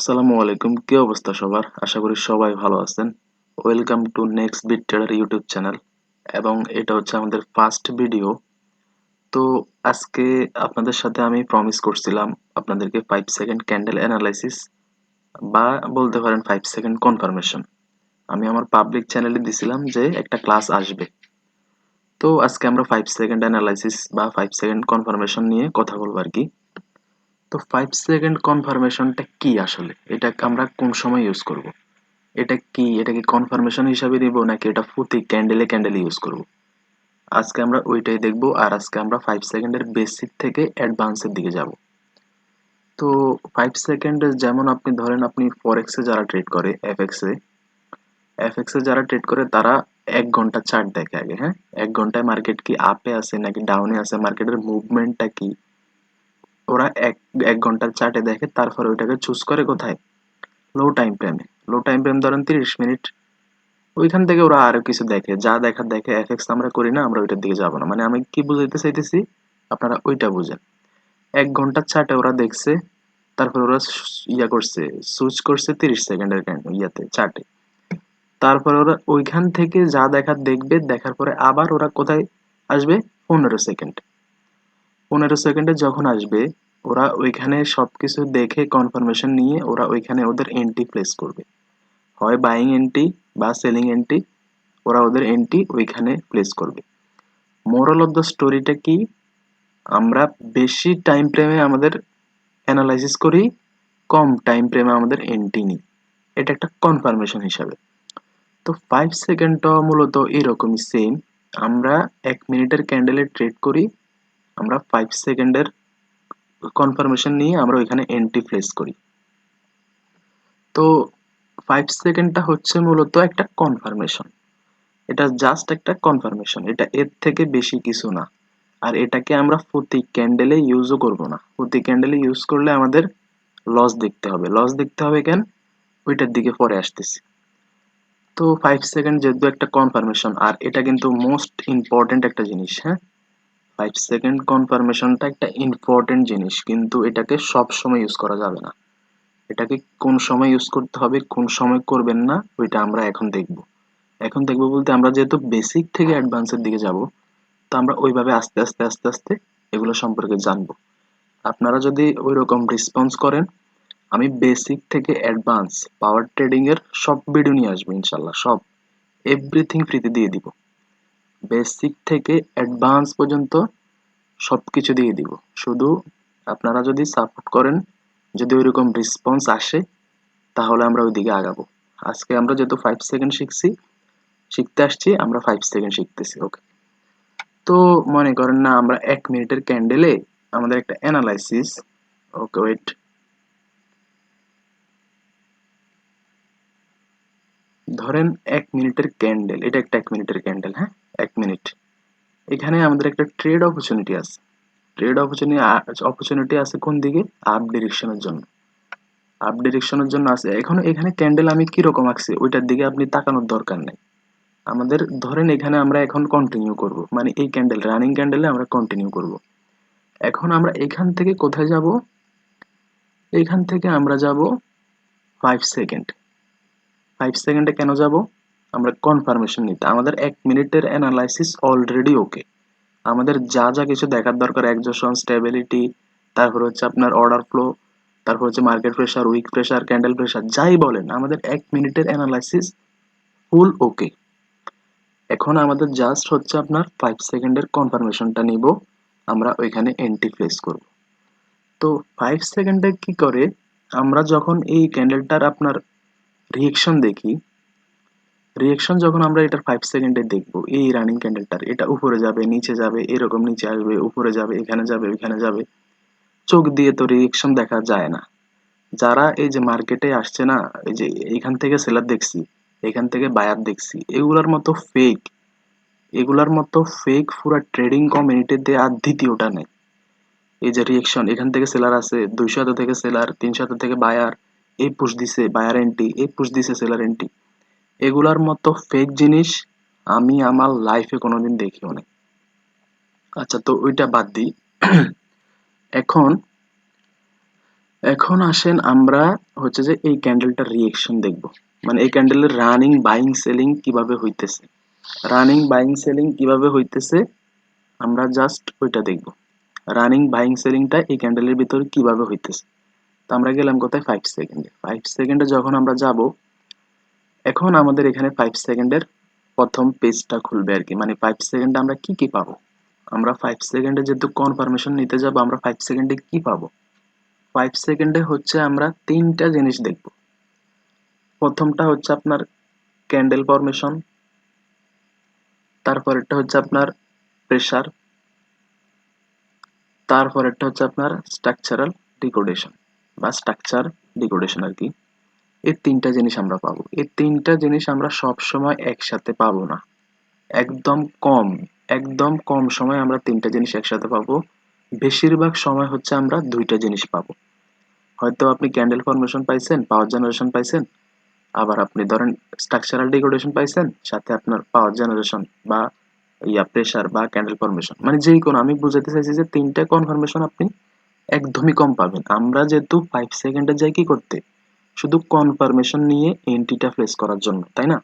আসসালামু আলাইকুম। কি অবস্থা সবার? আশা করি সবাই ভালো আছেন। Welcome to Next Bit Trader YouTube channel এবং এটা হচ্ছে আমাদের ফার্স্ট ভিডিও। তো আজকে আপনাদের সাথে আমি প্রমিস করছিলাম আপনাদেরকে 5 সেকেন্ড ক্যান্ডেল অ্যানালাইসিস বা বলতে পারেন 5 সেকেন্ড কনফার্মেশন। আমি আমার পাবলিক চ্যানেলে দিছিলাম যে একটা ক্লাস আসবে। তো আজকে আমরা 5 সেকেন্ড অ্যানালাইসিস বা 5 সেকেন্ড কনফার্মেশন নিয়ে কথা বলবো আর কি। তো 5 সেকেন্ড কনফার্মেশনটা কি আসলে? এটা আমরা কোন সময় ইউজ করব? এটা কি কনফার্মেশন হিসাবে নিব নাকি এটা প্রতি ক্যান্ডেলে ক্যান্ডেলে ইউজ করব? আজকে আমরা ওইটাই দেখব আর আজকে আমরা 5 সেকেন্ডের বেসিক থেকে অ্যাডভান্সের দিকে যাব। তো 5 সেকেন্ডে যেমন আপনি ধরেন আপনি ফরেক্সে যারা ট্রেড করে এফএক্সে যারা ট্রেড করে তারা 1 ঘন্টা চার্ট দেখে আগে, হ্যাঁ? 1 ঘন্টায় মার্কেট কি আপে আছে নাকি ডাউনে আছে, মার্কেটের মুভমেন্টটা কি ওরা এক ঘন্টার চার্টে দেখে, তারপরে ওইটাকে চুজ করে কোথায়? লো টাইম ফ্রেমে। লো টাইম ফ্রেম ধরেন 30 মিনিট। ওইখান থেকে ওরা আরো কিছু দেখে, যা দেখার দেখে। এফএক্স আমরা করি না, আমরা ওইটার দিকে যাব না। মানে আমি কি বুঝাইতে চাইতেছি আপনারা ওইটা বুঝেন। 1 ঘন্টার চার্টে ওরা দেখছে, তারপর ওরা ইয়া করছে, সুইচ করছে 30 সেকেন্ডের ইয়াতে চার্টে। তারপর ওরা ওইখান থেকে যা দেখার দেখবে, দেখার পরে আবার ওরা কোথায় আসবে? 15 সেকেন্ড। 15 সেকেন্ডে যখন আসবে ওরা ওইখানে সবকিছু দেখে কনফার্মেশন নিয়ে ওরা ওইখানে ওদের এন্ট্রি প্লেস করবে, হয় বাইং এন্ট্রি বা সেলিং এন্ট্রি। ওরা ওদের এন্ট্রি ওইখানে প্লেস করবে। মোরাল অফ দ্য স্টোরিটা কি? আমরা বেশি টাইম ফ্রেমে আমাদের অ্যানালাইসিস করি, কম টাইম ফ্রেমে আমাদের এন্ট্রি নিই। এটা একটা কনফার্মেশন হিসাবে। তো 5 সেকেন্ডটা মূলত এরকমই সেম। আমরা 1 মিনিটের ক্যান্ডেলে ট্রেড করি, আমরা 5 সেকেন্ডের কনফার্মেশন নিয়ে আমরা ওইখানে এন্ট্রি প্লেস করি। তো 5 সেকেন্ডটা হচ্ছে মূলত একটা কনফার্মেশন। এটা জাস্ট একটা কনফার্মেশন, এটা এর থেকে বেশি কিছু না। আর এটাকে আমরা প্রতি ক্যান্ডেলে ইউজও করব না। প্রতি ক্যান্ডেলে ইউজ করলে আমাদের লস দেখতে হবে। লস দেখতে হবে কেন? ওইটার দিকে পরে আসতেছি। তো 5 সেকেন্ড যেহেতু একটা কনফার্মেশন, আর এটা কিন্তু মোস্ট ইম্পর্টেন্ট একটা জিনিস, হ্যাঁ? 5 সেকেন্ড কনফার্মেশনটা একটা ইম্পর্টেন্ট জিনিস, কিন্তু এটাকে সব সময় ইউজ করা যাবে না। এটাকে কোন সময় ইউজ করতে হবে, কোন সময় করবেন না, ওইটা আমরা এখন দেখব। এখন দেখব বলতে আমরা যেহেতু বেসিক থেকে অ্যাডভান্সের দিকে যাব, তো আমরা ওইভাবে আস্তে আস্তে আস্তে আস্তে এগুলো সম্পর্কে জানবো। আপনারা যদি ওইরকম রেসপন্স করেন, আমি বেসিক থেকে অ্যাডভান্স পাওয়ার ট্রেডিং এর সব ভিডিও নিয়ে আসবো ইনশাল্লাহ। সব এভরিথিং ফ্রিতে দিয়ে দিব। বেসিক থেকে অ্যাডভান্স পর্যন্ত সবকিছু দিয়ে দিব। শুধু আপনারা যদি সাপোর্ট করেন, যদি ওইরকম রেসপন্স আসে, তাহলে আমরা ওইদিকে আগাবো। আজকে আমরা যেহেতু 5 সেকেন্ড শিখতে আসছি, আমরা 5 সেকেন্ড শিখতেছি, ওকে? তো মনে করেন না আমরা 1 মিনিটের ক্যান্ডেলে আমাদের একটা অ্যানালাইসিস, ওকে ওয়েট, ধরেন 1 মিনিটের ক্যান্ডেল, এটা একটা 1 মিনিটের ক্যান্ডেল, হ্যাঁ? 1 মিনিট। এখানে আমাদের একটা ট্রেড অপরচুনিটি আছে। ট্রেড অপরচুনিটি আছে কোন দিকে? আপ ডিরেকশনের জন্য। আপ ডিরেকশনের জন্য আছে। এখন এখানে ক্যান্ডেল আমি কি রকম আঁকছি ওইটার দিকে আপনি তাকানোর দরকার নেই। আমাদের ধরেন এখানে আমরা এখন কন্টিনিউ করব, মানে এই ক্যান্ডেল রানিং ক্যান্ডেলে আমরা কন্টিনিউ করব। এখন আমরা এখান থেকে কোথায় যাব? এখান থেকে আমরা যাব 5 সেকেন্ড। 5 সেকেন্ডে কেন যাব? আমরা কনফার্মেশন নিতে। আমাদের 1 মিনিটের অ্যানালাইসিস অলরেডি ওকে। আমাদের যা যা কিছু দেখার দরকার, এক্সজশন, স্টেবিলিটি, তারপর হচ্ছে আপনার অর্ডার ফ্লো, তারপর হচ্ছে market pressure, weak pressure, candle pressure, যাই বলেন, আমাদের 1 মিনিটের অ্যানালাইসিস ফুল ওকে। এখন আমাদের জাস্ট হচ্ছে আপনার 5 সেকেন্ডের কনফার্মেশনটা নিব, আমরা ওইখানে এন্ট্রি প্লেস করব। তো 5 সেকেন্ডে কি করে? আমরা যখন এই ক্যান্ডেলটার আপনার রিয়েকশন দেখি, রিয়েকশন যখন আমরা এটার 5 সেকেন্ডে দেখবো, এই রানিং ক্যান্ডেলটার এটা উপরে যাবে, নিচে যাবে, এরকম নিচে আসবে, উপরে যাবে, এখানে যাবে, ওইখানে যাবে, চোখ দিয়ে তো রিয়েকশন দেখা যায় না। যারা এই যে মার্কেটে আসছে না, এই যে এখান থেকে সেলার দেখছি, এখান থেকে বায়ার দেখছি, এগুলার মতো ফেক পুরো ট্রেডিং কমিউনিটিতে আর দ্বিতীয়টা নেই। এই যে রিয়েকশন, এখান থেকে সেলার আছে, 200 থেকে সেলার, 300 থেকে বায়ার, এই পুশ দিছে বায়ার এন্ট্রি, এই পুশ দিছে সেলার এন্ট্রি, এগুলার মতো ফেক জিনিস আমি আমার লাইফে কোনোদিন দেখিও নাই। আচ্ছা, তো ওইটা বাদ দিই। এখন এখন আসেন আমরা হচ্ছে যে এই ক্যান্ডেলটার রিঅ্যাকশন দেখব, মানে এই ক্যান্ডেলের রানিং বাইং সেলিং কিভাবে হইতেছে। রানিং বাইং সেলিং কিভাবে হইতেছে আমরা জাস্ট ওইটা দেখব। রানিং বাইং সেলিংটা এই ক্যান্ডেলের ভিতরে কিভাবে হইতেছে। তো আমরা গেলাম কোথায়, 5 সেকেন্ডে। 5 সেকেন্ডে যখন আমরা যাব, এখন আমাদের এখানে 5 সেকেন্ডের প্রথম পেজটা খুলবে আর কি, মানে 5 সেকেন্ডে আমরা কি কি পাবো। আমরা 5 সেকেন্ডে যেহেতু কনফার্মেশন নিতে যাব, আমরা 5 সেকেন্ডে কি পাবো। 5 সেকেন্ডে হচ্ছে আমরা তিনটা জিনিস দেখব। প্রথমটা হচ্ছে আপনার ক্যান্ডেল ফরমেশন, তারপরেরটা হচ্ছে আপনার প্রেসার, তারপরেরটা হচ্ছে আপনার স্ট্রাকচারাল ডিকোডেশন বা স্ট্রাকচার ডিকোডেশন আর কি। এই তিনটা জিনিস আমরা পাবো। এই তিনটা জিনিস আমরা সব সময় একসাথে পাবো না, একদম কম, একদম কম সময় আমরা তিনটা জিনিস একসাথে পাবো। বেশিরভাগ সময় হচ্ছে আমরা দুইটা জিনিস পাবো। হয়তো আপনি ক্যান্ডেল ফরমেশন পাইছেন, পাওয়ার জেনারেশন পাইছেন, আবার আপনি ধরেন স্ট্রাকচারাল ডিকোডেশন পাইছেন, সাথে আপনার পাওয়ার জেনারেশন বা প্রেসার বা ক্যান্ডেল ফরমেশন, মানে যেই কোনো, আমি বুঝাতে চাইছি যে তিনটা কনফার্মেশন আপনি একদমই কম পাবেন। আমরা যেহেতু 5 সেকেন্ডে যাই কি করতে, শুধু কনফার্মেশন নিয়ে এন্ট্রিটা প্লেস করার জন্য, তাই না?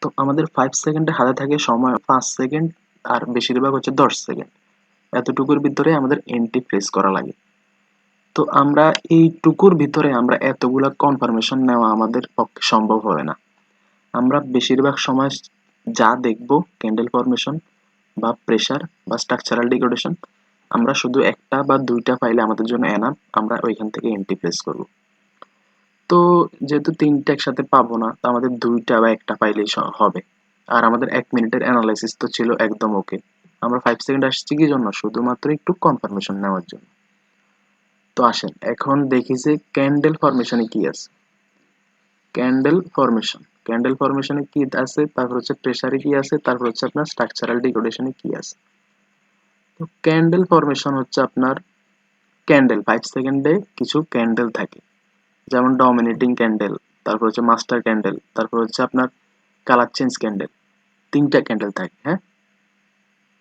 তো আমাদের 5 সেকেন্ডে হাতে থাকে সময় 5 সেকেন্ড, আর বেশিরভাগ হচ্ছে 10 সেকেন্ড। এতটুকুর ভিতরে আমাদের এন্ট্রি প্লেস করা লাগে। তো আমরা এইটুকুর ভিতরে আমরা এতগুলা কনফার্মেশন নেওয়া আমাদের পক্ষে সম্ভব হবে না। আমরা বেশিরভাগ সময় যা দেখব, ক্যান্ডেল ফরমেশন বা প্রেসার বা স্ট্রাকচারাল ডিগ্রেডেশন, আমরা শুধু একটা বা দুইটা পাইলে আমাদের জন্য এনাফ, আমরা ওইখান থেকে এন্ট্রি প্লেস করব। তো যেহেতু তিনটা একসাথে পাবো না, তো আমাদের দুইটা বা একটা পাইলেই হবে। আর আমাদের 1 মিনিটের অ্যানালাইসিস তো ছিল একদম ওকে। আমরা 5 সেকেন্ড আসছি কি জন্য, শুধুমাত্র একটু কনফার্মেশন নেওয়ার জন্য। তো আসেন এখন দেখি যে ক্যান্ডেল ফরমেশনে কি আছে। ক্যান্ডেল ফরমেশনে কি আছে, তারপর হচ্ছে প্রেসারে কি আছে, তারপর হচ্ছে আপনার স্ট্রাকচারাল ডিগ্রেডেশনে কি আছে। তো ক্যান্ডেল ফরমেশন হচ্ছে আপনার ক্যান্ডেল 5 সেকেন্ডে কিছু ক্যান্ডেল থাকে, যেমন ডমিনেটিং ক্যান্ডেল, তারপর হচ্ছে মাস্টার ক্যান্ডেল, তারপর হচ্ছে আপনার কালার চেঞ্জ ক্যান্ডেল। তিনটা ক্যান্ডেল থাকে, হ্যাঁ।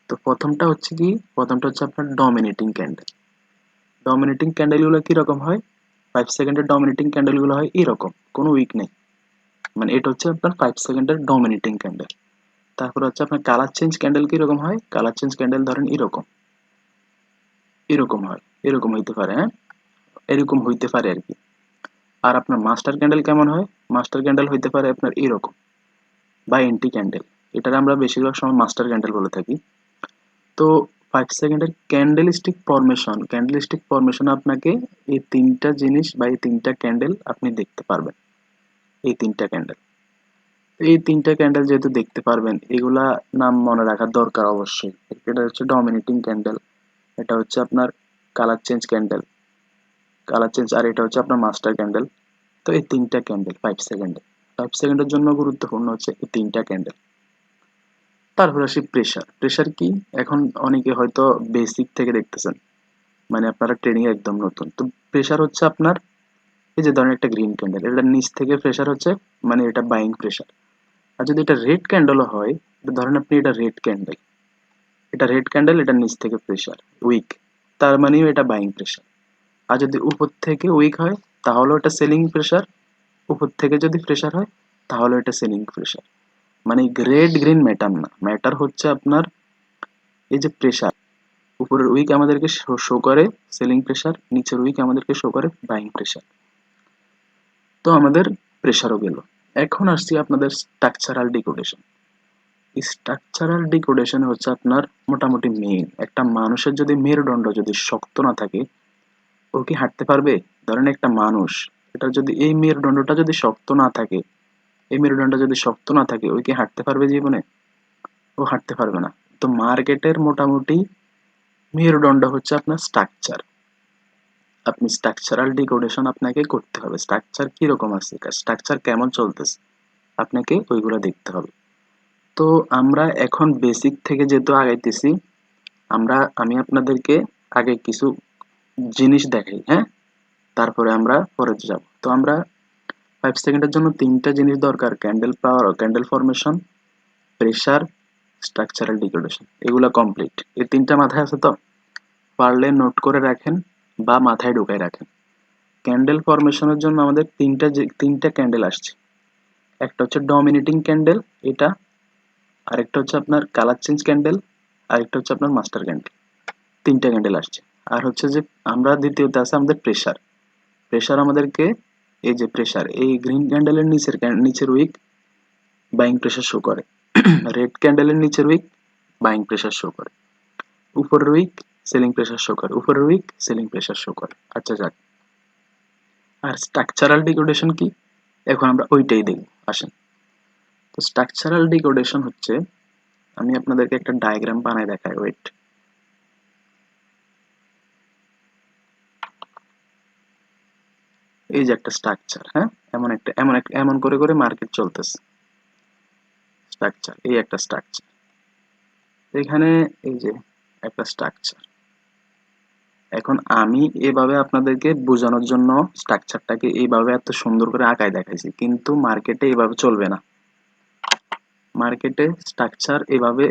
তো প্রথমটা হচ্ছে আপনার ডমিনেটিং ক্যান্ডেল। ডমিনেটিং ক্যান্ডেলগুলো কিরকম হয়, 5 সেকেন্ডের ডমিনেটিং ক্যান্ডেলগুলো হয় এরকম, কোনো উইক নেই, মানে এটা হচ্ছে আপনার 5 সেকেন্ডের ডমিনেটিং ক্যান্ডেল। তারপর হচ্ছে আপনার কালার চেঞ্জ ক্যান্ডেল কিরকম হয়, কালার চেঞ্জ ক্যান্ডেল ধরেন এরকম, এরকম হয়, এরকম হইতে পারে, হ্যাঁ, এরকম হইতে পারে আর কি। আর আপনার মাস্টার ক্যান্ডেল কেমন হয়, মাস্টার ক্যান্ডেল হইতে পারে আপনার এরকম, বা এন্টি ক্যান্ডেল, এটার আমরা বেশিরভাগ সময় মাস্টার ক্যান্ডেল বলে থাকি। তো 5 সেকেন্ডের ক্যান্ডেলস্টিক ফরমেশন আপনাকে এই তিনটা জিনিস বা এই তিনটা ক্যান্ডেল আপনি দেখতে পারবেন। এই তিনটা ক্যান্ডেল, এই তিনটা ক্যান্ডেল যেহেতু দেখতে পারবেন, এগুলা নাম মনে রাখার দরকার অবশ্যই। এটা হচ্ছে ডমিনেটিং ক্যান্ডেল, এটা হচ্ছে আপনার colour change candle, colour change, আর এটা হচ্ছে আপনার মাস্টার ক্যান্ডেল। তো এই তিনটা ক্যান্ডেল 5 সেকেন্ডের জন্য গুরুত্বপূর্ণ হচ্ছে এই তিনটা ক্যান্ডেল। তারপর আসি প্রেসার। প্রেসার কি, এখন অনেকে হয়তো বেসিক থেকে দেখতেছেন, মানে আপনারা ট্রেনিং একদম নতুন। তো প্রেসার হচ্ছে আপনার এই যে ধরেন একটা গ্রিন ক্যান্ডেল, এটা নিচ থেকে প্রেসার হচ্ছে, মানে এটা বাইং প্রেসার। আর যদি এটা রেড ক্যান্ডেলও হয়, ধরেন আপনি এটা রেড ক্যান্ডেল, এটা রেড ক্যান্ডেল, এটা নিচ থেকে প্রেসার উইক, তার মানেও এটা বাইং প্রেসার। আর যদি উপর থেকে উইক হয়, তাহলে এটা সেলিং প্রেসার। উপর থেকে যদি প্রেসার হয়, তাহলে এটা সেলিং প্রেসার। মানে রেড গ্রিন ম্যাটার না, ম্যাটার হচ্ছে আপনার এই যে প্রেসার। উপরের উইক আমাদেরকে শো করে সেলিং প্রেসার, নিচের উইক আমাদেরকে শো করে বাইং প্রেসার। তো আমাদের প্রেসারও গেল। এখন আসছি আপনাদের স্ট্রাকচারাল ডিকোডেশন। স্ট্রাকচারাল ডিকোডেশন হচ্ছে আপনার মোটামুটি মেইন। একটা মানুষের যদি মেরুদণ্ড যদি শক্ত না থাকে, ও কি হাঁটতে পারবে? ধরেন একটা মানুষ, এটা যদি এই মেরুদণ্ডটা যদি শক্ত না থাকে, এই মেরুদণ্ড যদি শক্ত না থাকে, ও কি হাঁটতে পারবে জীবনে? ও হাঁটতে পারবে না। তো মার্কেটের মোটামুটি মেরুদণ্ড হচ্ছে আপনার স্ট্রাকচার। আপনি স্ট্রাকচারাল ডিকোডেশন আপনাকে করতে হবে, স্ট্রাকচার কিরকম আছে, স্ট্রাকচার কেমন চলতেছে, আপনাকে ওইগুলো দেখতে হবে। তো আমরা এখন বেসিক থেকে যেহেতু আগাইতেছি, আমি আপনাদেরকে আগে কিছু জিনিস দেখাই, হ্যাঁ, তারপরে আমরা পরে যাব। তো আমরা 5 সেকেন্ডের জন্য তিনটা জিনিস দরকার, candle power, candle formation, pressure, structural degradation, এগুলো কমপ্লিট। এই তিনটা মাথায় আছে তো? পারলে নোট করে রাখেন বা মাথায় ঢুকায় রাখেন। ক্যান্ডেল ফরমেশনের জন্য আমাদের তিনটা ক্যান্ডেল আসছে। একটা হচ্ছে ডমিনেটিং ক্যান্ডেল, এটা, আরেকটা হচ্ছে আপনার কালার চেঞ্জ ক্যান্ডেল, আরেকটা হচ্ছে আপনার মাস্টার ক্যান্ডেল। তিনটা ক্যান্ডেল আসছে। আর হচ্ছে যে আমরা দ্বিতীয়তে আছে আমাদের প্রেসার। প্রেসার আমাদেরকে, এই যে প্রেসার, এই গ্রিন ক্যান্ডেলের নিচের উইক বাইং প্রেসার শো করে, রেড ক্যান্ডেলের নিচের উইক বাইং প্রেসার শো করে, উপরের উইক সেলিং প্রেসার শো করে, উপরের উইক সেলিং প্রেসার শো করে। আচ্ছা যাক, আর স্ট্রাকচারাল ডিকোডেশন কি, এখন আমরা ওইটাই দেখব, আসেন। তো স্ট্রাকচারাল ডিকোডেশন হচ্ছে, আমি আপনাদেরকে একটা ডায়াগ্রাম বানায় দেখাই, ওয়েট। এই যে একটা স্ট্রাকচার, হ্যাঁ, এমন করে করে মার্কেট চলতেছে। স্ট্রাকচার, এই একটা স্ট্রাকচার, এখানে এই যে একটা স্ট্রাকচার। এখন আমি এভাবে আপনাদেরকে বোঝানোর জন্য স্ট্রাকচারটাকে এইভাবে এত সুন্দর করে আঁকায় দেখাইছি, কিন্তু মার্কেটে এভাবে চলবে না। মার্কেটে স্ট্রাকচার এভাবে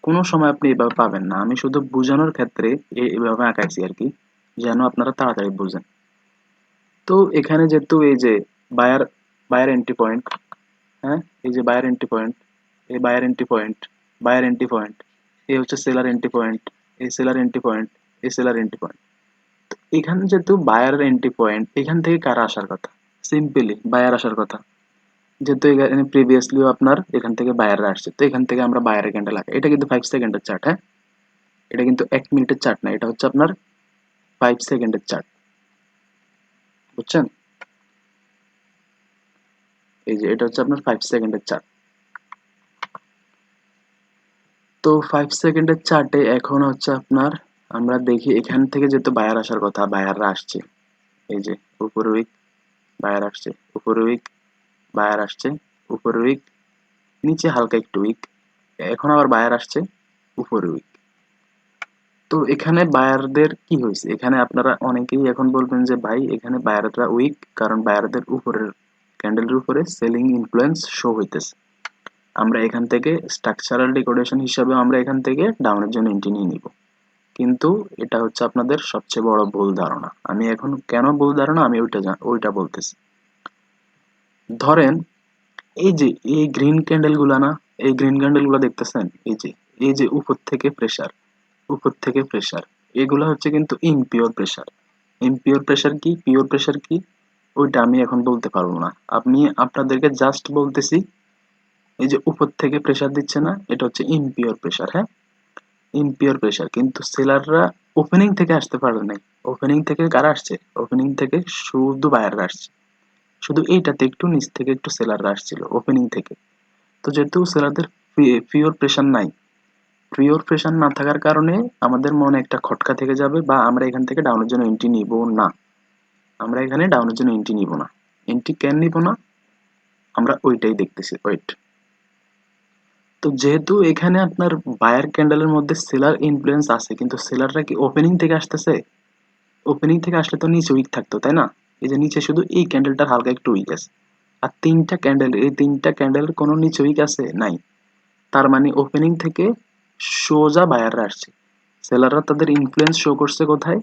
কোনো সময় আপনি এভাবে পাবেন না। আমি শুধু বোঝানোর ক্ষেত্রে এভাবে আঁকাইছি আর কি, যেন আপনারা তাড়াতাড়ি বুঝেন। তো এখানে যেহেতু এই যে বায়ার বায়ার এন্ট্রি পয়েন্ট, হ্যাঁ, এই যে বায়ার এন্ট্রি পয়েন্ট, এই buyer entry point, buyer entry point, এই হচ্ছে সেলার এন্ট্রি পয়েন্ট, এই সেলার এন্ট্রি পয়েন্ট, এই সেলার এন্ট্রি পয়েন্ট। এখানে যেহেতু বায়ার এন্ট্রি পয়েন্ট, এখান থেকে কারা আসার কথা? সিম্পলি বায়ার আসার কথা। যেহেতু এখানে প্রিভিয়াসলিও আপনার এখান থেকে বায়াররা আসছে, তো এখান থেকে আমরা বায়ারের ক্যান্ডেল আঁকাই। এটা কিন্তু 5 সেকেন্ডের চার্ট, হ্যাঁ, এটা কিন্তু 1 মিনিটের চার্ট না, এটা হচ্ছে আপনার 5 সেকেন্ডের চার্ট, বুঝছেন? এই যে এটা হচ্ছে আপনার 5 সেকেন্ডের চার্ট। তো 5 সেকেন্ডের চার্টে এখন হচ্ছে আপনার, আমরা দেখি এখান থেকে যেহেতু বায়ার আসার কথা, বায়াররা আসছে। এই যে উপর উইক বায়ার আসছে, উপর উইক বায়ার আসছে, উপর উইক, নিচে হালকা একটু উইক, এখন আবার বায়ার আসছে, উপর উইক। তো এখানে বায়ারদের কি হয়েছে? এখানে আপনারা অনেকেই এখন বলবেন যে ভাই এখানে বায়াররা উইক, কারণ বায়ারদের উপরের ক্যান্ডেলের উপরে সেলিং ইনফ্লুয়েন্স শো হইতেছে। আমরা এখান থেকে স্ট্রাকচারাল ডিকোডেশন হিসাবে আমরা এখান থেকে ডাউনের জন্য এন্ট্রি নিয়ে নিব, কিন্তু এটা হচ্ছে আপনাদের সবচেয়ে বড় ভুল ধারণা। আমি এখন কেন ভুল ধারণা আমি ওইটা বলতেছি। ধরেন এই যে এই গ্রিন ক্যান্ডেল গুলা না, এই গ্রিন ক্যান্ডেল গুলা দেখতেছেন, এই যে উপর থেকে প্রেসার, উপর থেকে প্রেসার, এগুলা হচ্ছে কিন্তু ইমপিওর প্রেসার। ইমপিওর প্রেসার কি, পিওর প্রেসার কি, ওইটা আমি এখন বলতে পারবো না। আমি আপনাদেরকে জাস্ট বলতেছি, এই যে উপর থেকে প্রেসার দিচ্ছে না, এটা হচ্ছে ইমপিওর প্রেসার, হ্যাঁ, ইমপিওর প্রেসার। কিন্তু সেলাররা ওপেনিং থেকে আসতে পারে নাই। ওপেনিং থেকে কারা আসছে? ওপেনিং থেকে শুধু বায়াররা আসছে, শুধু এইটাতে একটু নিচ থেকে একটু সেলাররা আসছিল ওপেনিং থেকে। তো যেহেতু সেলারদের পিওর প্রেসার নাই, পিওর প্রেসার না থাকার কারণে আমাদের মনে একটা খটকা থেকে যাবে, বা আমরা এখান থেকে ডাউনের জন্য এন্ট্রি নিব না। আমরা এখানে ডাউনের জন্য এন্ট্রি নিব না। এন্ট্রি কেন নিব না, আমরা ওইটাই দেখতেছি, ওয়েট। তো যেহেতু এখানে আপনার বায়ার ক্যান্ডেলের মধ্যে সেলার ইনফ্লুয়েন্স আছে, কিন্তু সেলাররা কি ওপেনিং থেকে আসতেছে? ওপেনিং থেকে আসলে তো নিচে উইক থাকতো, তাই না? এই যে নিচে শুধু এই ক্যান্ডেলটার হালকা একটু উইক আছে, আর তিনটা ক্যান্ডেল, এই তিনটা ক্যান্ডেল কোনো নিচে উইক আছে নাই। তার মানে ওপেনিং থেকে সোজা বায়াররা আসছে। সেলাররা তাদের ইনফ্লুয়েন্স শো করছে কোথায়?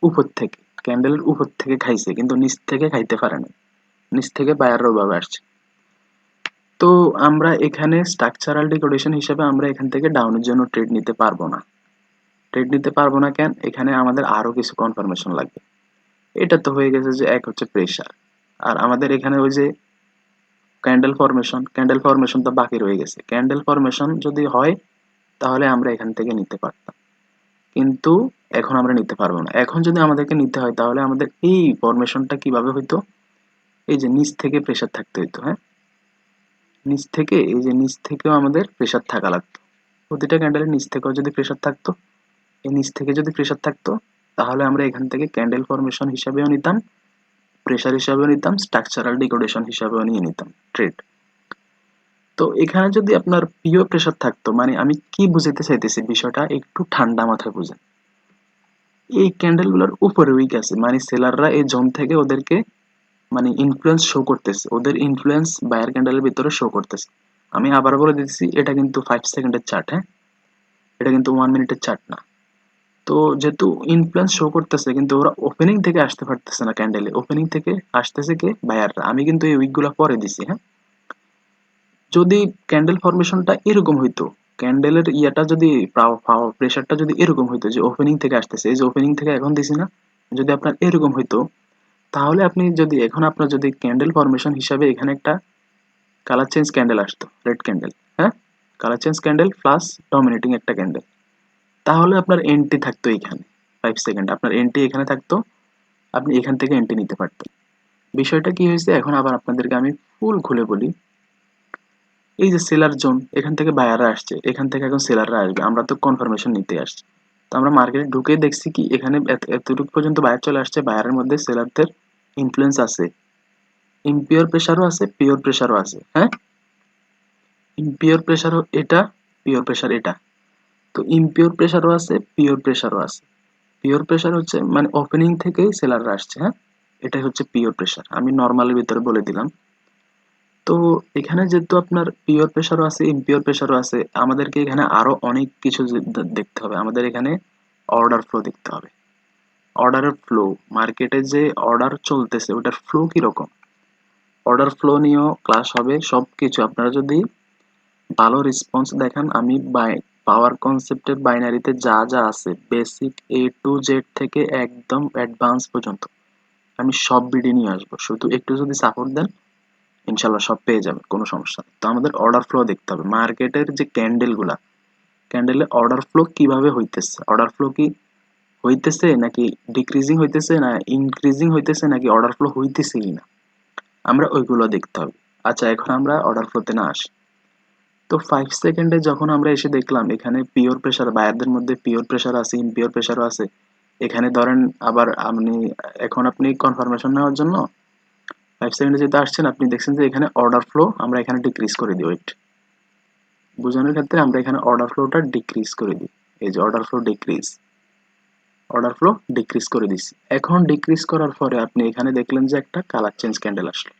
উপর থেকে, ক্যান্ডেলের উপর থেকে খাইছে, কিন্তু নিচ থেকে খাইতে পারে না। নিচ থেকে বায়াররা ওভাবে আসছে। তো আমরা এখানে স্ট্রাকচারাল ডিকোডেশন হিসেবে আমরা এখান থেকে ডাউনের জন্য ট্রেড নিতে পারবো না। ট্রেড নিতে পারবো না কেন? এখানে আমাদের আরো কিছু কনফার্মেশন লাগবে। এটা তো হয়ে গেছে যে এক হচ্ছে প্রেসার, আর আমাদের এখানে ওই যে ক্যান্ডেল ফরমেশন তো বাকি রয়ে গেছে। ক্যান্ডেল ফরমেশন যদি হয় তাহলে আমরা এখান থেকে নিতে পারতাম, কিন্তু এখন আমরা নিতে পারবো না। এখন যদি আমাদেরকে নিতে হয় তাহলে আমাদের এই ফরমেশনটা কিভাবে হইতো? এই যে নিচ থেকে প্রেসার থাকতে হইতো, হ্যাঁ, নিচ থেকে, এই যে নিচ থেকেও আমাদের প্রেসার থাকা লাগতো। প্রতিটা ক্যান্ডেলের নিচ থেকেও যদি প্রেসার থাকতো, এই নিচ থেকে যদি প্রেসার থাকতো, তাহলে আমরা এখান থেকে ক্যান্ডেল ফরমেশন হিসাবেও নিতাম, প্রেসার হিসাবেও নিতাম, স্ট্রাকচারাল ডিকোডেশন হিসাবেও নিয়ে নিতাম ট্রেড। তো এখানে যদি আপনার পিও প্রেসার থাকতো, মানে আমি কি বুঝাতে চাইতেছি, বিষয়টা একটু ঠান্ডা মাথায় বুঝেন। এই ক্যান্ডেল গুলোর উপরে উইক আছে, মানে সেলাররা এই জোন থেকে ওদেরকে মানে ইনফ্লুয়েন্স শো করতেছে, ওদের ইনফ্লুয়েন্স বায়ার ক্যান্ডেলের ভিতরে শো করতেছে। আমি আবার বলে দিচ্ছি, এটা কিন্তু 5 সেকেন্ডের চার্ট, হ্যাঁ, এটা কিন্তু 1 মিনিটের চার্ট না। তো যেহেতু ইনফ্লুয়েন্স শো করতেছে কিন্তু ওরা ওপেনিং থেকে আসতে পারতেছে না, ক্যান্ডেলে ওপেনিং থেকে আসতেছে কে, বায়াররা। আমি কিন্তু এই উইকগুলো পরে দিছি, হ্যাঁ। যদি ক্যান্ডেল ফরমেশনটা এরকম হইতো, ক্যান্ডেলের ইয়াটা যদি প্রেশারটা যদি এরকম হইতো যে ওপেনিং থেকে আসতেছে, এই যে ওপেনিং থেকে এখন দিছি না, যদি আপনার এরকম হইতো, তাহলে আপনি যদি এখন আপনার যদি ক্যান্ডেল ফরমেশন হিসাবে এখানে একটা কালার চেঞ্জ ক্যান্ডেল আসতো, রেড ক্যান্ডেল, হ্যাঁ, colour change candle plus dominating একটা ক্যান্ডেল, তাহলে আপনার এন্ট্রি থাকতো এখানে 5 সেকেন্ড, আপনার এন্ট্রি এখানে থাকতো, আপনি এখান থেকে এন্ট্রি নিতে পারতেন। বিষয়টা কি হয়েছে এখন আবার আপনাদেরকে আমি ফুল খুলে বলি। এই যে সেলার জোন, এখান থেকে বায়াররা আসছে, এখান থেকে এখন সেলাররা আসবে, আমরা তো কনফার্মেশন নিতে আসছি। তো আমরা মার্কেটে ঢুকে দেখছি কি এখানে এতটুকু পর্যন্ত বায়ার চলে আসছে, বায়ারের মধ্যে সেলারদের ইনফ্লুয়েন্স আছে, ইম্পিওর প্রেসারও আছে, পিওর প্রেসারও আছে, হ্যাঁ। ইম্পিওর প্রেসারও এটা, পিওর প্রেসার এটা। তো ইম্পিওর প্রেসারও আছে, পিওর প্রেসারও আছে। পিওর প্রেসার হচ্ছে মানে ওপেনিং থেকেই সেলাররা আসছে, হ্যাঁ, এটাই হচ্ছে পিওর প্রেসার, আমি নর্মালের ভিতরে বলে দিলাম। তো এখানে যেহেতু আপনার পিওর প্রেসারও আছে, ইম্পিওর প্রেসারও আছে, আমাদেরকে এখানে আরো অনেক কিছু দেখতে হবে। আমাদের এখানে অর্ডার ফ্লো দেখতে হবে, অর্ডারের ফ্লো, মার্কেটে যে অর্ডার চলতেছে ওটার ফ্লো কিরকম, অর্ডার ফ্লো নিয়েও ক্লাস হবে। সবকিছু আপনারা যদি ভালো রেসপন্স দেখান, আমি পাওয়ার কনসেপ্টের বাইনারিতে যা যা আছে বেসিক A to Z থেকে একদম অ্যাডভান্স পর্যন্ত আমি সব ভিডিও নিয়ে আসবো, শুধু একটু যদি সাপোর্ট দেন ইনশাল্লাহ সব পেয়ে যাবেন, কোনো সমস্যা নেই। তো আমাদের অর্ডার ফ্লো দেখতে হবে, মার্কেটের যে ক্যান্ডেল গুলা, ক্যান্ডেলের অর্ডার ফ্লো কিভাবে হইতেছে, অর্ডার ফ্লো কি হইতেছে নাকি ডিক্রিজিং হইতেছে না ইনক্রিজিং হইতেছে নাকি অর্ডার ফ্লো হইতেছেই না, আমরা ওইগুলো দেখতে হবে। আচ্ছা এখন আমরা অর্ডার ফ্লোতে না আসি। তো 5 সেকেন্ডে যখন আমরা এসে দেখলাম এখানে পিওর প্রেসার, বায়ারদের মধ্যে পিওর প্রেসার আছে, ইম্পিওর প্রেসারও আছে। এখানে ধরেন আবার আপনি এখন আপনি কনফার্মেশন নেওয়ার জন্য 5 সেকেন্ডে যেতে আসছেন, আপনি দেখছেন যে এখানে অর্ডার ফ্লো আমরা এখানে ডিক্রিজ করে দিই, ওয়েট বোঝানোর ক্ষেত্রে আমরা এখানে অর্ডার ফ্লোটা ডিক্রিজ করে দিই। এই যে order flow decrease, order flow decrease করে দিচ্ছি। এখন ডিক্রিজ করার পরে আপনি এখানে দেখলেন যে একটা কালার চেঞ্জ ক্যান্ডেল আসলো,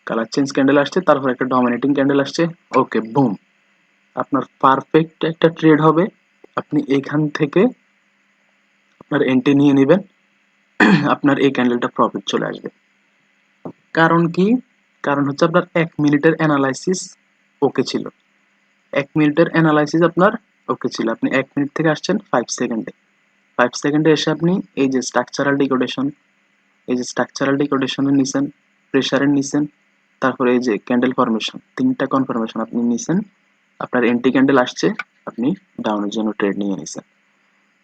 কালার চেঞ্জ ক্যান্ডেল আসছে, তারপর একটা ডমিনেটিং ক্যান্ডেল আসছে, ওকে বুম, আপনার পারফেক্ট একটা ট্রেড হবে। আপনি এখান থেকে আপনার এন্ট্রি নিয়ে নেবেন, আপনার এই ক্যান্ডেলটা প্রফিট চলে আসবে। কারণ কি, কারণ হচ্ছে আপনার 1 মিনিটের অ্যানালাইসিস ওকে ছিল, 1 মিনিটের অ্যানালাইসিস আপনার ওকে ছিল। আপনি 1 মিনিট থেকে আসছেন 5 সেকেন্ডে, 5 সেকেন্ডে এসে আপনি এই যে স্ট্রাকচারাল ডিকোডেশন, এই যে স্ট্রাকচারাল ডিকোডেশনের নিছেন, প্রেসারের নিছেন, তারপরে এই যে ক্যান্ডেল ফরমেশন, তিনটা কনফার্মেশন আপনি নিছেন, আপনার এন্টি ক্যান্ডেল আসছে, আপনি ডাউনের জন্য ট্রেড নিয়ে নিছেন।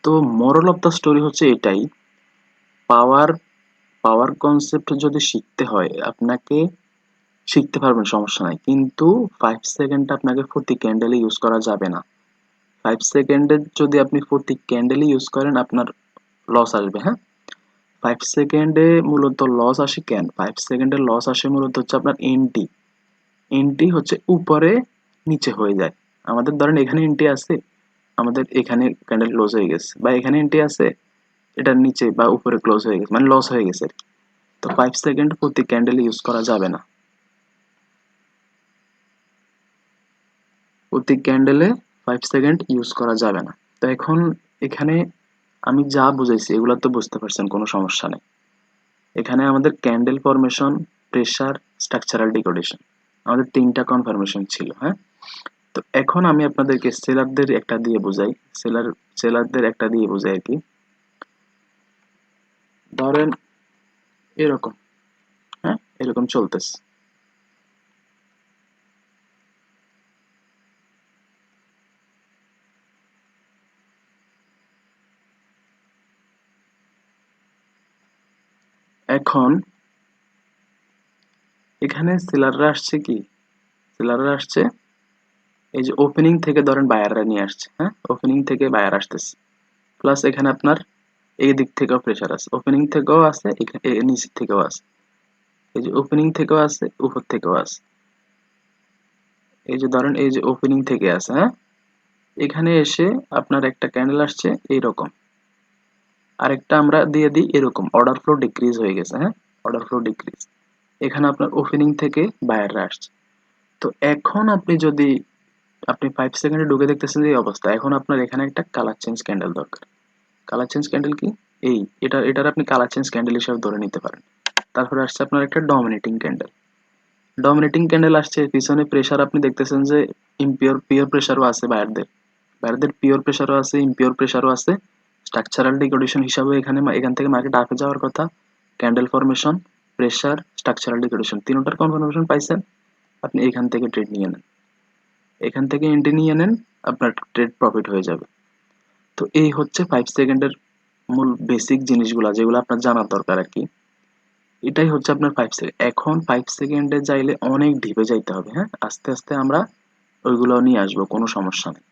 তো মোরাল অফ দ্য স্টোরি হচ্ছে এটাই, পাওয়ার পাওয়ার কনসেপ্ট যদি শিখতে হয় আপনাকে শিখতে পারবেন, সমস্যা নাই, কিন্তু 5 সেকেন্ড আপনাকে প্রতি ক্যান্ডেলে ইউজ করা যাবে না। 5 সেকেন্ডের যদি আপনি প্রতি ক্যান্ডেলে ইউজ করেন আপনার লস আসবে, হ্যাঁ। 5 সেকেন্ডে মূলত লস আসে কেন, 5 সেকেন্ডের লস আসে মূলত হচ্ছে আপনার এন্টি, এন্টি হচ্ছে উপরে নিচে হয়ে যায়। আমাদের ধরেন এখানে এন্টি আছে, আমাদের এখানে ক্যান্ডেল ক্লোজ হয়ে গেছে, বা এখানে এন্টি আছে, এটার নিচে বা উপরে ক্লোজ হয়ে গেছে, মানে লস হয়ে গেছে আর কি। তো 5 সেকেন্ড প্রতি ক্যান্ডেল ইউজ করা যাবে না, প্রতি ক্যান্ডেলে 5 সেকেন্ড ইউজ করা যাবে না। তো এখন এখানে আমি যা বুঝাইছি এগুলো তো বুঝতে পারছেন, কোনো সমস্যা নেই। এখানে আমাদের ক্যান্ডেল ফরমেশন, প্রেসার, স্ট্রাকচারাল ডিকোডেশন, আমাদের তিনটা কনফার্মেশন ছিল, হ্যাঁ। তো এখন আমি আপনাদেরকে সেলারদের একটা দিয়ে বুঝাই, সেলারদের একটা দিয়ে বুঝাই আর কি। ধরেন এরকম, হ্যাঁ, এরকম চলতেছে, এখন এখানে সেলাররা আসছে কি, সেলাররা আসছে এই যে ওপেনিং থেকে ধরেন বায়াররা নিয়ে আসছে, হ্যাঁ, ওপেনিং থেকে বায়ার আসতেছে, প্লাস এখানে আপনার এই দিক থেকেও প্রেসার আছে, ওপেনিং থেকেও আছে, এখানে নিচ থেকেও আছে, এই যে ওপেনিং থেকেও আছে, উপর থেকেও আছে। এই যে ধরেন এই যে ওপেনিং থেকে আছে, হ্যাঁ, এখানে এসে আপনার একটা ক্যান্ডেল আসছে এইরকম, আরেকটা আমরা দিয়ে দিই এরকম, অর্ডার ফ্লো ডিক্রিজ হয়ে গেছে, হ্যাঁ, অর্ডার ফ্লো ডিক্রিজ, এখানে আপনার ওপেনিং থেকে বায়াররা আসছে। তো এখন আপনি যদি আপনি 5 সেকেন্ডে ঢুকে দেখতেছেন যে এই অবস্থা, এখন আপনার এখানে একটা কালার চেঞ্জ ক্যান্ডেল দরকার, কালার চেঞ্জ ক্যান্ডেল কি? এটার আপনি কালার চেঞ্জ ক্যান্ডেল হিসেবে ধরে নিতে পারেন। তারপরে আসছে আপনার একটা ডমিনেটিং ক্যান্ডেল। ডমিনেটিং ক্যান্ডেল আসছে, পিছনে প্রেসার আপনি দেখতেছেন যে পিওর প্রেসারও আছে বায়ারদের পিওর প্রেসারও আছে, ইমপিওর প্রেসারও আছে। স্ট্রাকচারাল ডিকোডেশন হিসাবে এখান থেকে মার্কেট আপে যাওয়ার কথা। ক্যান্ডেল ফরমেশন, প্রেসার, স্ট্রাকচারাল ডিকোডেশন, তিনটার কনফার্মেশন পাইছেন, আপনি এখান থেকে ট্রেড নিয়ে নেন, এখান থেকে এন্ট্রি নিয়ে নেন, আপনার ট্রেড প্রফিট হয়ে যাবে। তো এই হচ্ছে 5 সেকেন্ডের মূল বেসিক জিনিসগুলো যেগুলো আপনার জানার দরকার আর কি। এটাই হচ্ছে আপনার 5 সেকেন্ড। এখন 5 সেকেন্ডে যাইলে অনেক ডিপে যাইতে হবে, হ্যাঁ, আস্তে আস্তে আমরা ওইগুলো নিয়ে আসবো, কোনো সমস্যা নেই।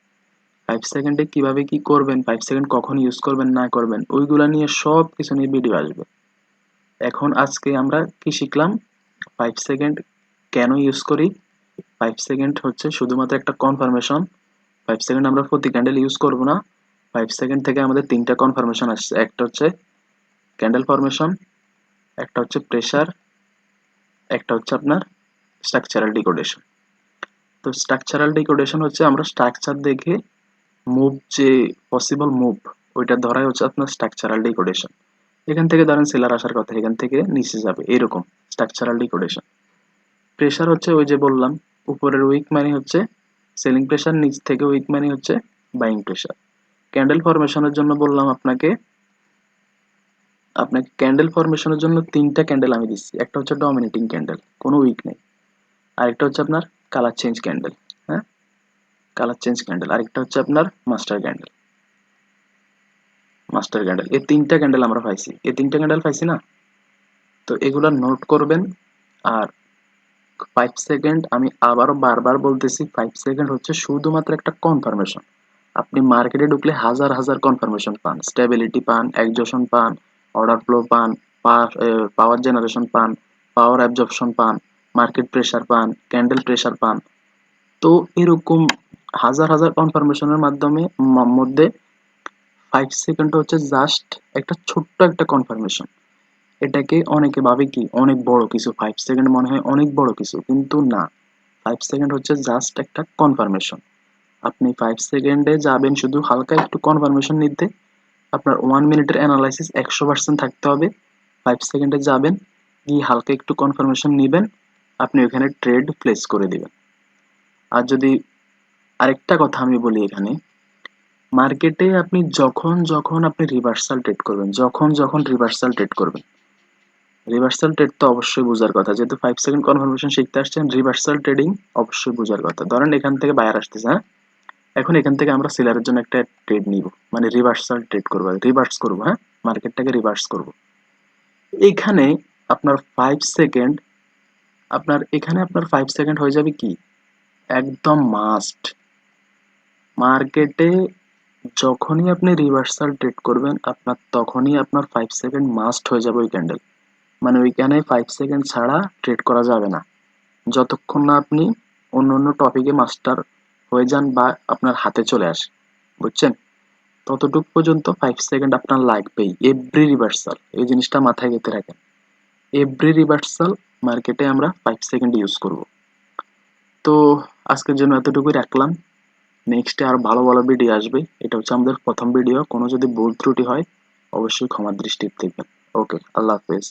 5 সেকেন্ডে কিভাবে কি করবেন, 5 সেকেন্ড কখন ইউজ করবেন না করবেন, ওইগুলা নিয়ে সব কিছু নিয়ে ভিডিও আসবে। এখন আজকে আমরা কি শিখলাম, 5 সেকেন্ড কেন ইউজ করি। 5 সেকেন্ড হচ্ছে শুধুমাত্র একটা কনফার্মেশন। 5 সেকেন্ড আমরা প্রতি ক্যান্ডেল ইউজ করবো না। 5 সেকেন্ড থেকে আমাদের তিনটা কনফার্মেশন আসছে, একটা হচ্ছে ক্যান্ডেল ফরমেশন, একটা হচ্ছে প্রেসার, একটা হচ্ছে আপনার স্ট্রাকচারাল ডিকোডেশন। তো স্ট্রাকচারাল ডিকোডেশন হচ্ছে আমরা স্ট্রাকচার দেখে মুভ, যে পসিবল মুভ, ওইটা ধরাই হচ্ছে আপনার স্ট্রাকচারাল ডিকোডেশন। এখান থেকে ধরেন সেলার আসার কথা, এখান থেকে নিচে যাবে, এরকম স্ট্রাকচারাল ডিকোডেশন। প্রেসার হচ্ছে ওই যে বললাম, উপরের উইক মানে হচ্ছে সেলিং প্রেসার, নিচ থেকে উইক মানে হচ্ছে বাইং প্রেসার। ক্যান্ডেল ফরমেশনের জন্য বললাম আপনাকে, ক্যান্ডেল ফরমেশনের জন্য তিনটা ক্যান্ডেল আমি দিচ্ছি, একটা হচ্ছে ডমিনেটিং ক্যান্ডেল, কোনো উইক নেই, আরেকটা হচ্ছে আপনার কালার চেঞ্জ ক্যান্ডেল, হ্যাঁ, কালার চেঞ্জ ক্যান্ডেল, আরেকটা হচ্ছে আপনার মাস্টার ক্যান্ডেল। এই তিনটা ক্যান্ডেল আমরা পাইছি, এই তিনটা ক্যান্ডেল পাইছি না। তো এগুলা নোট করবেন। আর 5 সেকেন্ড আমি আবারও বারবার বলতেছি, 5 সেকেন্ড হচ্ছে শুধুমাত্র একটা কনফার্মেশন। আপনি মার্কেটে ঢুকলে হাজার হাজার কনফার্মেশন পান, স্টেবিলিটি পান, একজশন পান, অর্ডার ফ্লো পান, পাওয়ার জেনারেশন পান, পাওয়ার অ্যাবজর্পশন পান, মার্কেট প্রেসার পান, ক্যান্ডেল প্রেসার পান। তো এরকম হাজার হাজার কনফার্মেশনের মধ্যে 5 সেকেন্ড হচ্ছে জাস্ট একটা ছোট্ট একটা কনফার্মেশন। এটাকে অনেকে ভাবে কি অনেক বড় কিছু, 5 সেকেন্ড মনে হয় অনেক বড় কিছু, কিন্তু না। 5 সেকেন্ড হচ্ছে জাস্ট একটা কনফার্মেশন। আপনি 5 সেকেন্ডে যাবেন শুধু হালকা একটু কনফার্মেশন নিতে। আপনার 1 মিনিটের অ্যানালাইসিস 100% থাকতে হবে। 5 সেকেন্ডে যাবেন, গিয়ে হালকা একটু কনফার্মেশন নেবেন, আপনি ওখানে ট্রেড প্লেস করে দিবেন। আর যদি আরেকটা কথা আমি বলি এখানে, মার্কেটে আপনি যখন যখন আপনি রিভার্সাল ট্রেড করবেন, যখন যখন রিভার্সাল ট্রেড করবেন, রিভার্সাল ট্রেড তো অবশ্যই বোঝার কথা, যেহেতু 5 সেকেন্ড কনফার্মেশন শিখতে আসছেন, রিভার্সাল ট্রেডিং অবশ্যই বোঝার কথা। ধরেন এখান থেকে বায়ার আসতেছে, হ্যাঁ, এখন এখান থেকে আমরা সেলারের জন্য একটা ট্রেড নিব, মানে রিভার্সাল ট্রেড করবো, রিভার্স করবো, হ্যাঁ, মার্কেটটাকে রিভার্স করব। এখানে আপনার 5 সেকেন্ড, আপনার 5 সেকেন্ড হয়ে যাবে কি একদম মাস্ট। মার্কেটে যখনই আপনি রিভার্সাল ট্রেড করবেন, তখনই আপনার 5 সেকেন্ড মাস্ট হয়ে যাবে ওই ক্যান্ডেল, মানে ওইখানে 5 সেকেন্ড ছাড়া ট্রেড করা যাবে না, যতক্ষণ না আপনি অন্য অন্য টপিকে মাস্টার হয়ে যান বা আপনার হাতে চলে আসে, বুঝছেন। ততটুক পর্যন্ত 5 সেকেন্ড আপনার লাগবেই, এভরি রিভার্সাল, এই জিনিসটা মাথায় গেঁথে রাখেন। এভরি রিভার্সাল মার্কেটে আমরা 5 সেকেন্ড ইউজ করব। তো আজকের জন্য এতটুকুই রাখলাম, নেক্সটে আর ভালো ভালো ভিডিও আসবে। এটা হচ্ছে আমাদের প্রথম ভিডিও, কোনো যদি ভুল ত্রুটি হয় অবশ্যই ক্ষমার দৃষ্টিতে দেখবেন। ওকে, আল্লাহ হাফেজ।